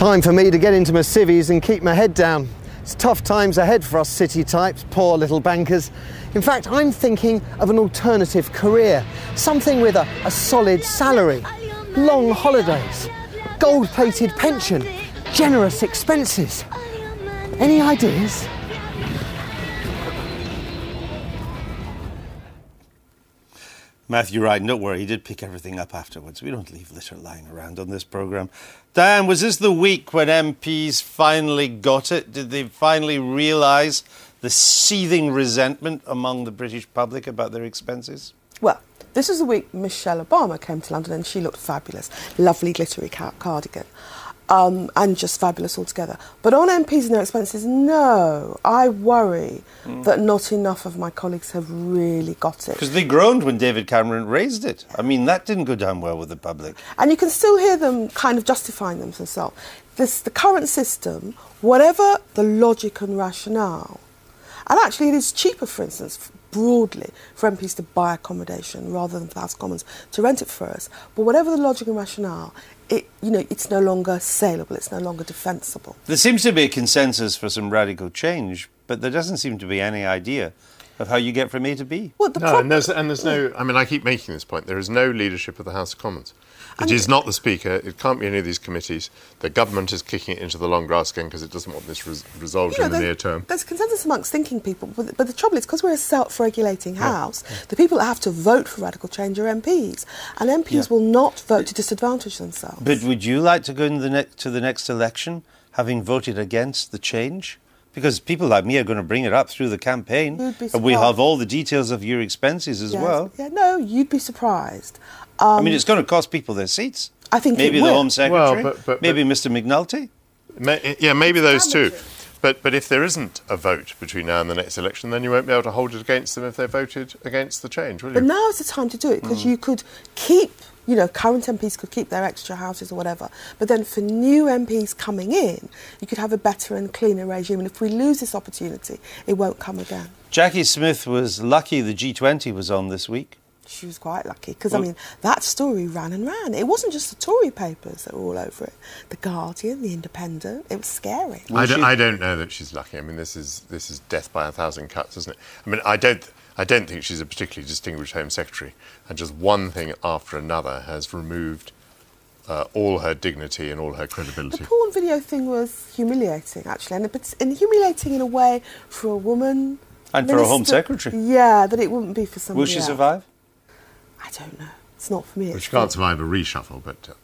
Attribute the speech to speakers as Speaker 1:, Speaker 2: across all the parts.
Speaker 1: Time for me to get into my civvies and keep my head down. It's tough times ahead for us city types, poor little bankers. In fact, I'm thinking of an alternative career, something with a solid salary, long holidays, gold-plated pension, generous expenses. Any ideas?
Speaker 2: Matthew Ryan, don't worry, he did pick everything up afterwards. We don't leave litter lying around on this programme. Diane, was this the week when MPs finally got it? Did they finally realise the seething resentment among the British public about their expenses?
Speaker 3: Well, this was the week Michelle Obama came to London and she looked fabulous. Lovely glittery cardigan. And just fabulous altogether. But on MPs and their expenses, no, I worry that not enough of my colleagues have really got it.
Speaker 2: Because they groaned when David Cameron raised it. I mean, that didn't go down well with the public.
Speaker 3: And you can still hear them kind of justifying themselves. The current system, whatever the logic and rationale, and actually it is cheaper, for instance, broadly, for MPs to buy accommodation rather than for the House of Commons to rent it for us. But whatever the logic and rationale, it's no longer saleable, it's no longer defensible.
Speaker 2: There seems to be a consensus for some radical change, but there doesn't seem to be any idea of how you get from A to B.
Speaker 3: Well,
Speaker 4: there's no... I mean, I keep making this point. There is no leadership of the House of Commons. It is not the Speaker. It can't be any of these committees. The government is kicking it into the long grass again because it doesn't want this resolved in the near term.
Speaker 3: There's consensus amongst thinking people, but the trouble is, because we're a self-regulating House, the people that have to vote for radical change are MPs, and MPs will not vote to disadvantage themselves.
Speaker 2: But would you like to go to the next election having voted against the change? Because people like me are going to bring it up through the campaign, and we have all the details of your expenses as well.
Speaker 3: Yeah, no, you'd be surprised.
Speaker 2: I mean, it's going to cost people their seats.
Speaker 3: I think
Speaker 2: maybe
Speaker 3: it
Speaker 2: the
Speaker 3: will.
Speaker 2: Home Secretary,
Speaker 4: but
Speaker 2: maybe Mr McNulty.
Speaker 4: Maybe those two. But if there isn't a vote between now and the next election, then you won't be able to hold it against them if they voted against the change, will you?
Speaker 3: But now is the time to do it, because you could keep, current MPs could keep their extra houses or whatever, but then for new MPs coming in, you could have a better and cleaner regime, and if we lose this opportunity, it won't come again.
Speaker 2: Jackie Smith was lucky the G20 was on this week.
Speaker 3: She was quite lucky, because, that story ran and ran. It wasn't just the Tory papers that were all over it. The Guardian, The Independent, it was scary.
Speaker 4: I don't know that she's lucky. I mean, this is death by a thousand cuts, isn't it? I mean, I don't think she's a particularly distinguished Home Secretary, and just one thing after another has removed all her dignity and all her credibility.
Speaker 3: The porn video thing was humiliating, actually, and humiliating in a way for a woman.
Speaker 2: And for a Home Secretary.
Speaker 3: Yeah, that it wouldn't be for somebody else.
Speaker 2: Will she survive?
Speaker 3: I don't know. It's not for me.
Speaker 4: Well, she can't survive a reshuffle, but...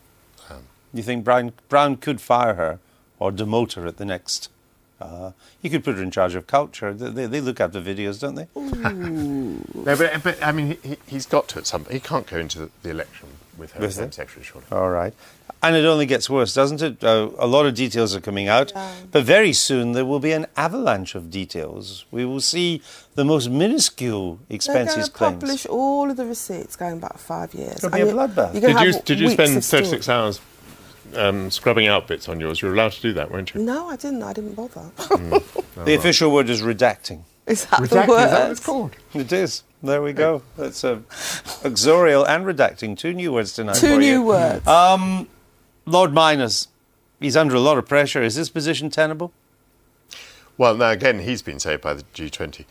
Speaker 2: You think Brown could fire her or demote her at the next... you could put her in charge of culture. They look after videos, don't they?
Speaker 4: No, but I mean, he's got to at some point. He can't go into the election with her as Home Secretary, surely.
Speaker 2: All right. And it only gets worse, doesn't it? A lot of details are coming out, but very soon there will be an avalanche of details. We will see the most minuscule expenses claims.
Speaker 3: They're going to publish all of the receipts going back 5 years.
Speaker 2: It'll be a bloodbath.
Speaker 4: Did you spend 36 hours scrubbing out bits on yours? You were allowed to do that, weren't you?
Speaker 3: No, I didn't bother.
Speaker 2: The official word is redacting.
Speaker 3: Is that the word?
Speaker 4: Is that what it's called?
Speaker 2: It is. There we go. That's uxorial and redacting. 2 new words tonight.
Speaker 3: 2 new words.
Speaker 2: Lord Miners, he's under a lot of pressure. Is this position tenable?
Speaker 4: Well, now, again, he's been saved by the G20.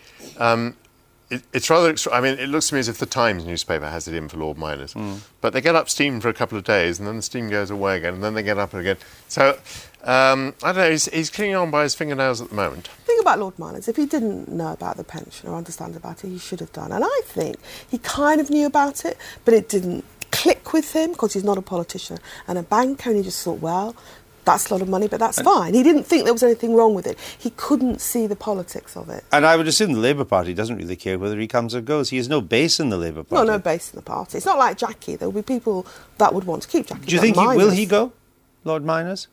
Speaker 4: It's rather... I mean, it looks to me as if the Times newspaper has it in for Lord Miners. But they get up steam for a couple of days, and then the steam goes away again, and then they get up again. So, I don't know, he's clinging on by his fingernails at the moment.
Speaker 3: The thing about Lord Miners, if he didn't know about the pension or understand about it, he should have done. And I think he kind of knew about it, but it didn't click with him because he's not a politician and a banker, and he just thought, well, that's a lot of money, but that's fine. He didn't think there was anything wrong with it. He couldn't see the politics of it.
Speaker 2: And I would assume the Labour Party doesn't really care whether he comes or goes. He has no base in the Labour Party.
Speaker 3: Well, no base in the party. It's not like Jackie. There will be people that would want to keep Jackie.
Speaker 2: Do you think will he go, Lord Miners?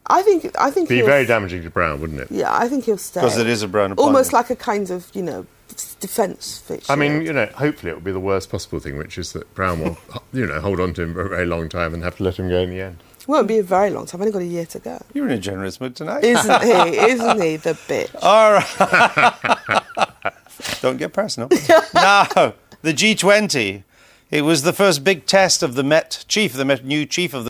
Speaker 3: I think
Speaker 4: be very damaging to Brown, wouldn't it?
Speaker 3: Yeah, I think he'll stay.
Speaker 2: Because it is a Brown appointment.
Speaker 3: Almost like a kind of, defence feature.
Speaker 4: I mean, hopefully it will be the worst possible thing, which is that Brown will, hold on to him for a very long time and have to let him go in the end.
Speaker 3: It won't be a very long time. I've only got a year to go.
Speaker 2: You're in a generous mood tonight.
Speaker 3: Isn't he? Isn't he, the bitch?
Speaker 2: All right. Don't get personal. Now, the G20, it was the first big test of the new chief of the